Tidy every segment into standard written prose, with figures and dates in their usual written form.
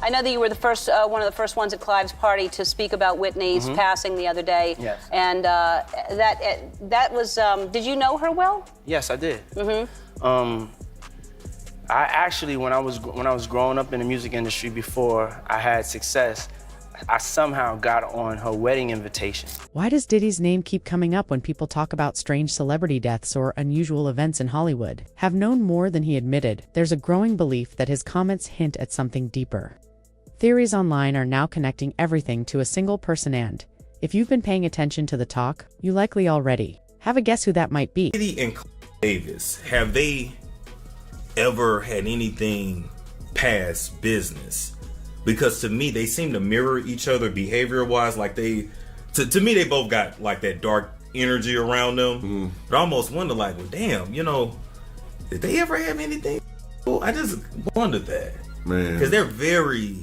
I know that you were the first, one of the first ones at Clive's party to speak about Whitney's passing the other day. Yes. And that was, did you know her well? Yes, I did. I actually, when I was growing up in the music industry before I had success, I somehow got on her wedding invitation. Why does Diddy's name keep coming up when people talk about strange celebrity deaths or unusual events in Hollywood? Have known more than he admitted, there's a growing belief that his comments hint at something deeper. Theories online are now connecting everything to a single person, and if you've been paying attention to the talk, you likely already have a guess who that might be. Diddy and Davis, have they ever had anything past business? Because to me, they seem to mirror each other behavior-wise. Like to me, they both got like that dark energy around them. But I almost wonder, like, well, damn, you know, did they ever have anything? Well, I just wondered that, man, because they're very.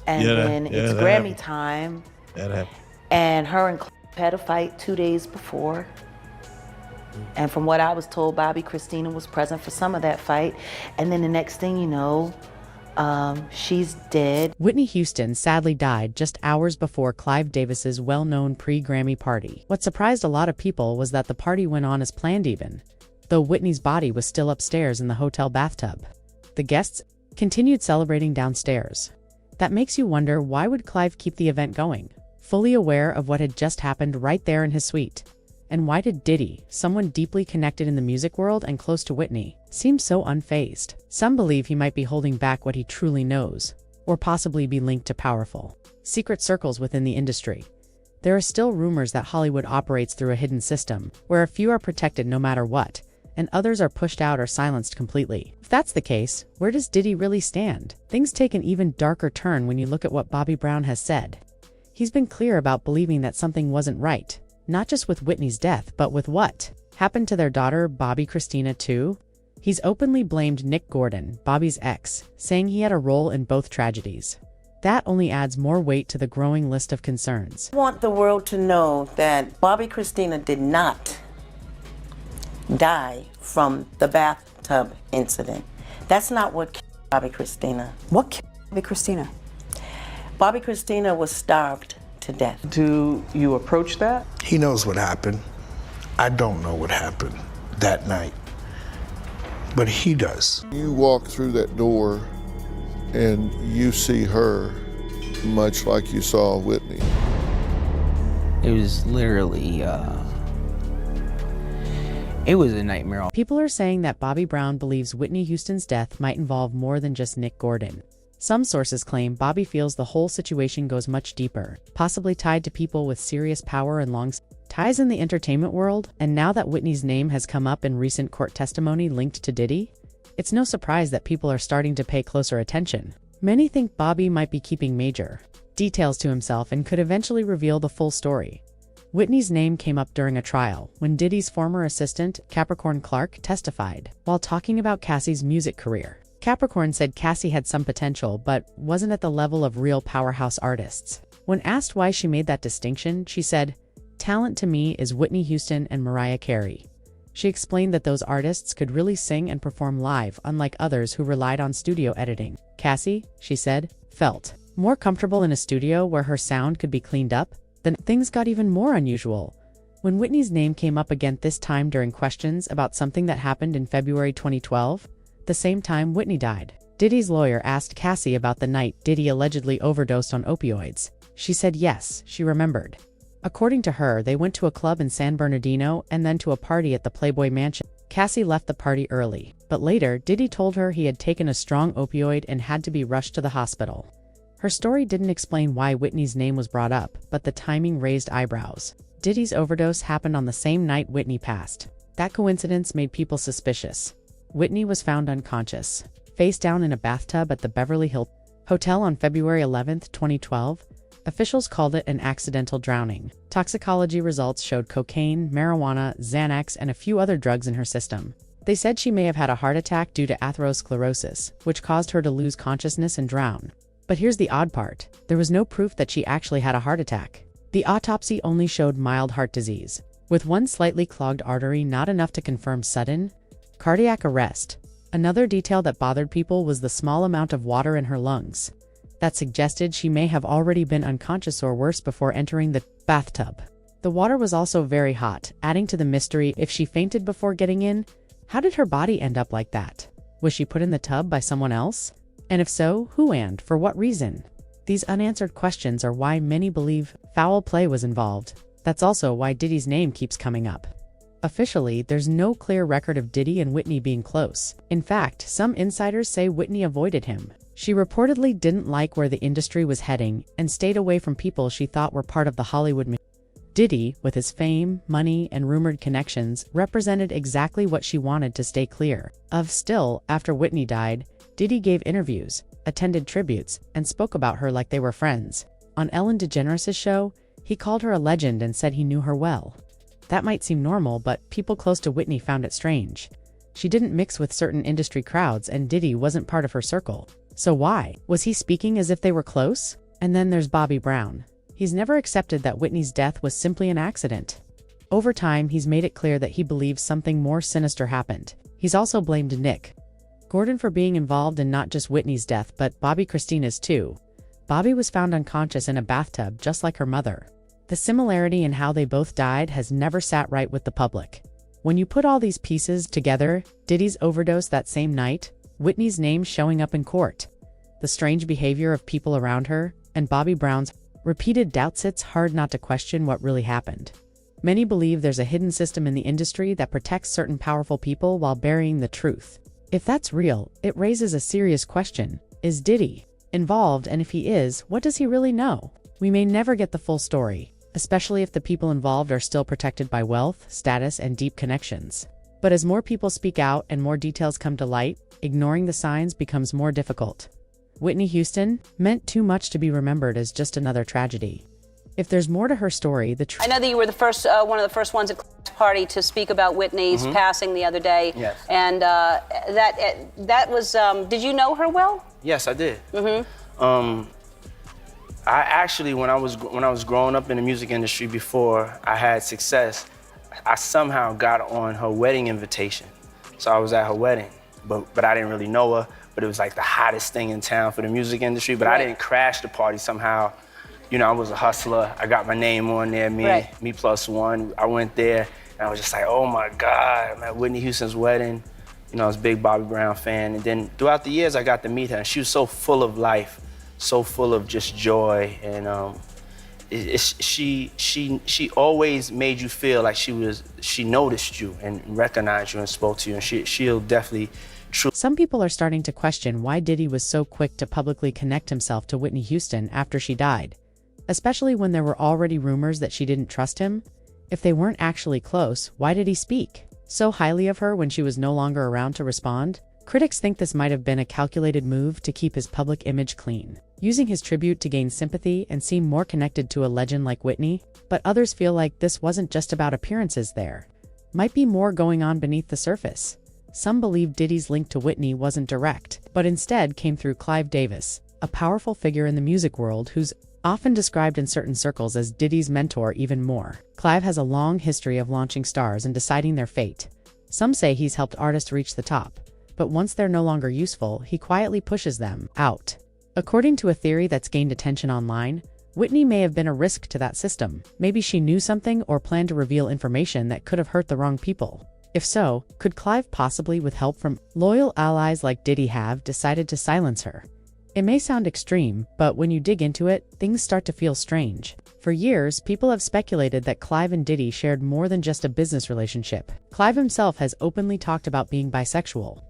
And then it's Grammy time, and her and had a fight 2 days before. And from what I was told, Bobby Christina was present for some of that fight. And then the next thing you know, she's dead. Whitney Houston sadly died just hours before Clive Davis's well-known pre-Grammy party. What surprised a lot of people was that the party went on as planned even, though Whitney's body was still upstairs in the hotel bathtub. The guests continued celebrating downstairs. That makes you wonder, why would Clive keep the event going, fully aware of what had just happened right there in his suite? And why did Diddy, someone deeply connected in the music world and close to Whitney, seem so unfazed? Some believe he might be holding back what he truly knows, or possibly be linked to powerful secret circles within the industry. There are still rumors that Hollywood operates through a hidden system, where a few are protected no matter what, and others are pushed out or silenced completely. If that's the case, where does Diddy really stand? Things take an even darker turn when you look at what Bobby Brown has said. He's been clear about believing that something wasn't right, not just with Whitney's death, but with what happened to their daughter, Bobby Christina, too. He's openly blamed Nick Gordon, Bobby's ex, saying he had a role in both tragedies. That only adds more weight to the growing list of concerns. I want the world to know that Bobby Christina did not die from the bathtub incident. That's not what killed Bobby Christina. What killed Bobby Christina? Bobby Christina was starved to death. Do you approach that? He knows what happened. I don't know what happened that night, but he does. You walk through that door and you see her much like you saw Whitney. It was literally, it was a nightmare. People are saying that Bobby Brown believes Whitney Houston's death might involve more than just Nick Gordon. Some sources claim Bobby feels the whole situation goes much deeper, possibly tied to people with serious power and long ties in the entertainment world. And now that Whitney's name has come up in recent court testimony linked to Diddy, it's no surprise that people are starting to pay closer attention. Many think Bobby might be keeping major details to himself and could eventually reveal the full story. Whitney's name came up during a trial when Diddy's former assistant, Capricorn Clark, testified. While talking about Cassie's music career, Capricorn said Cassie had some potential but wasn't at the level of real powerhouse artists. When asked why she made that distinction, she said, "Talent to me is Whitney Houston and Mariah Carey." She explained that those artists could really sing and perform live, unlike others who relied on studio editing. Cassie, she said, felt more comfortable in a studio where her sound could be cleaned up. Then things got even more unusual when Whitney's name came up again, this time during questions about something that happened in February 2012, the same time Whitney died. Diddy's lawyer asked Cassie about the night Diddy allegedly overdosed on opioids. She said yes, she remembered. According to her, they went to a club in San Bernardino and then to a party at the Playboy Mansion. Cassie left the party early, but later Diddy told her he had taken a strong opioid and had to be rushed to the hospital. Her story didn't explain why Whitney's name was brought up, but the timing raised eyebrows. Diddy's overdose happened on the same night Whitney passed. That coincidence made people suspicious. Whitney was found unconscious, face down in a bathtub at the Beverly Hills Hotel on February 11, 2012. Officials called it an accidental drowning. Toxicology results showed cocaine, marijuana, Xanax, and a few other drugs in her system. They said she may have had a heart attack due to atherosclerosis, which caused her to lose consciousness and drown. But here's the odd part. There was no proof that she actually had a heart attack. The autopsy only showed mild heart disease, with one slightly clogged artery, not enough to confirm sudden cardiac arrest. Another detail that bothered people was the small amount of water in her lungs. that suggested she may have already been unconscious or worse before entering the bathtub. The water was also very hot, adding to the mystery. If she fainted before getting in, how did her body end up like that? Was she put in the tub by someone else? And if so, who and for what reason? These unanswered questions are why many believe foul play was involved. That's also why Diddy's name keeps coming up. Officially, there's no clear record of Diddy and Whitney being close. In fact, some insiders say Whitney avoided him. She reportedly didn't like where the industry was heading and stayed away from people she thought were part of the Hollywood machine. Diddy, with his fame, money, and rumored connections, represented exactly what she wanted to stay clear of. Still, after Whitney died, Diddy gave interviews, attended tributes, and spoke about her like they were friends. On Ellen DeGeneres' show, he called her a legend and said he knew her well. That might seem normal, but people close to Whitney found it strange. She didn't mix with certain industry crowds, and Diddy wasn't part of her circle. So why? Was he speaking as if they were close? And then there's Bobby Brown. He's never accepted that Whitney's death was simply an accident. Over time, he's made it clear that he believes something more sinister happened. He's also blamed Nick Gordon for being involved in not just Whitney's death but Bobby Christina's too. Bobby was found unconscious in a bathtub just like her mother. The similarity in how they both died has never sat right with the public. When you put all these pieces together, Diddy's overdose that same night, Whitney's name showing up in court, the strange behavior of people around her, and Bobby Brown's repeated doubts, it's hard not to question what really happened. Many believe there's a hidden system in the industry that protects certain powerful people while burying the truth. If that's real, it raises a serious question. Is Diddy involved, and if he is, what does he really know? We may never get the full story, especially if the people involved are still protected by wealth, status, and deep connections. But as more people speak out and more details come to light, ignoring the signs becomes more difficult. Whitney Houston meant too much to be remembered as just another tragedy. If there's more to her story, I know that you were the first, one of the first ones at Clive's party to speak about Whitney's passing the other day. Yes. And that was, did you know her well? Yes, I did. I actually, when I was growing up in the music industry before I had success, I somehow got on her wedding invitation. So I was at her wedding, but I didn't really know her. But it was like the hottest thing in town for the music industry. But I didn't crash the party somehow. You know, I was a hustler. I got my name on there, me plus one. I went there, and I was just like, oh my God, I'm at Whitney Houston's wedding. You know, I was a big Bobby Brown fan. And then throughout the years, I got to meet her, and she was so full of life, so full of just joy. And she always made you feel like she noticed you and recognized you and spoke to you. And she'll definitely. Some people are starting to question why Diddy was so quick to publicly connect himself to Whitney Houston after she died, especially when there were already rumors that she didn't trust him. If they weren't actually close, why did he speak so highly of her when she was no longer around to respond? Critics think this might have been a calculated move to keep his public image clean, using his tribute to gain sympathy and seem more connected to a legend like Whitney. But others feel like this wasn't just about appearances. There might be more going on beneath the surface. Some believe Diddy's link to Whitney wasn't direct, but instead came through Clive Davis, a powerful figure in the music world who's often described in certain circles as Diddy's mentor. Even more, Clive has a long history of launching stars and deciding their fate. Some say he's helped artists reach the top, but once they're no longer useful, he quietly pushes them out. According to a theory that's gained attention online, Whitney may have been a risk to that system. Maybe she knew something or planned to reveal information that could have hurt the wrong people. If so, could Clive possibly, with help from loyal allies like Diddy, have decided to silence her? It may sound extreme, but when you dig into it, things start to feel strange. For years, people have speculated that Clive and Diddy shared more than just a business relationship. Clive himself has openly talked about being bisexual.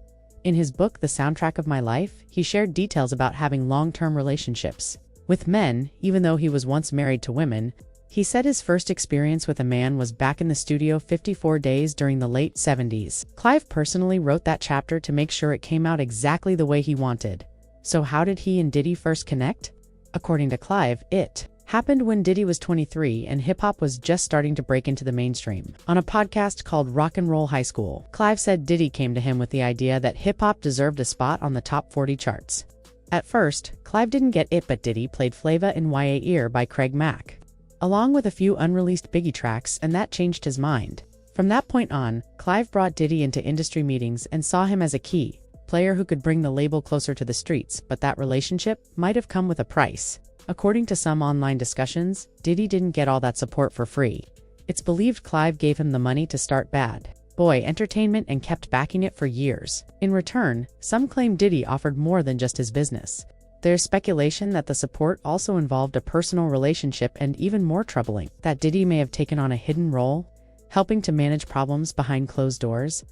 In his book, The Soundtrack of My Life, he shared details about having long-term relationships with men, even though he was once married to women. He said his first experience with a man was back in the studio 54 days during the late 70s. Clive personally wrote that chapter to make sure it came out exactly the way he wanted. So how did he and Diddy first connect? According to Clive, it happened when Diddy was 23 and hip-hop was just starting to break into the mainstream. On a podcast called Rock and Roll High School, Clive said Diddy came to him with the idea that hip-hop deserved a spot on the top 40 charts. At first, Clive didn't get it, but Diddy played Flava in YA Ear by Craig Mack, along with a few unreleased Biggie tracks, and that changed his mind. From that point on, Clive brought Diddy into industry meetings and saw him as a key player who could bring the label closer to the streets, but that relationship might have come with a price. According to some online discussions, Diddy didn't get all that support for free. It's believed Clive gave him the money to start Bad Boy Entertainment and kept backing it for years. In return, some claim Diddy offered more than just his business. There's speculation that the support also involved a personal relationship, and even more troubling, that Diddy may have taken on a hidden role, helping to manage problems behind closed doors.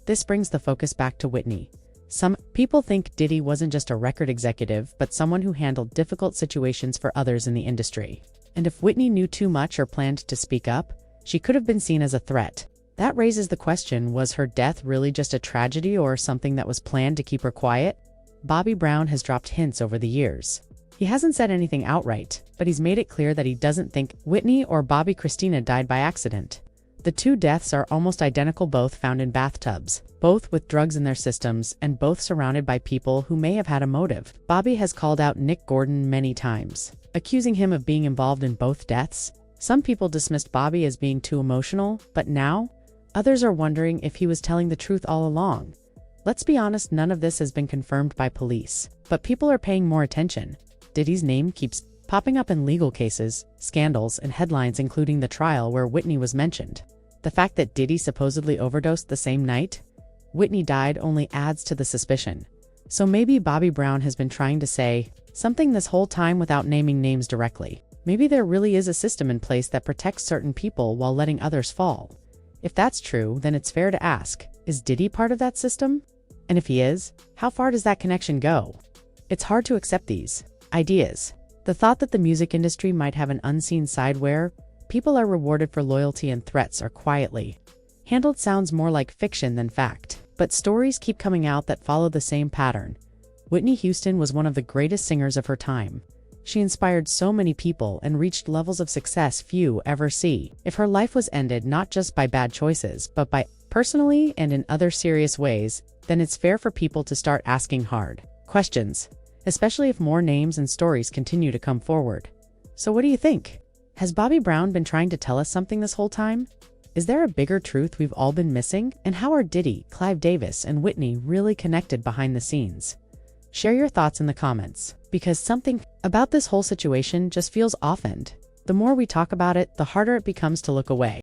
This brings the focus back to Whitney. Some people think Diddy wasn't just a record executive, but someone who handled difficult situations for others in the industry. And if Whitney knew too much or planned to speak up, she could have been seen as a threat. That raises the question, was her death really just a tragedy or something that was planned to keep her quiet? Bobby Brown has dropped hints over the years. He hasn't said anything outright, but he's made it clear that he doesn't think Whitney or Bobby Christina died by accident. The two deaths are almost identical, both found in bathtubs, both with drugs in their systems, and both surrounded by people who may have had a motive. Bobby has called out Nick Gordon many times, accusing him of being involved in both deaths. Some people dismissed Bobby as being too emotional, but now, others are wondering if he was telling the truth all along. Let's be honest, none of this has been confirmed by police, but people are paying more attention. Diddy's name keeps popping up in legal cases, scandals, and headlines, including the trial where Whitney was mentioned. The fact that Diddy supposedly overdosed the same night Whitney died only adds to the suspicion. So maybe Bobby Brown has been trying to say something this whole time without naming names directly. Maybe there really is a system in place that protects certain people while letting others fall. If that's true, then it's fair to ask, is Diddy part of that system? And if he is, how far does that connection go? It's hard to accept these ideas. The thought that the music industry might have an unseen side where people are rewarded for loyalty and threats are quietly handled sounds more like fiction than fact. But stories keep coming out that follow the same pattern. Whitney Houston was one of the greatest singers of her time. She inspired so many people and reached levels of success few ever see. If her life was ended not just by bad choices, but by personally and in other serious ways, then it's fair for people to start asking hard questions, especially if more names and stories continue to come forward. So what do you think? Has Bobby Brown been trying to tell us something this whole time? Is there a bigger truth we've all been missing? And how are Diddy, Clive Davis, and Whitney really connected behind the scenes? Share your thoughts in the comments, because something about this whole situation just feels off, and the more we talk about it, the harder it becomes to look away.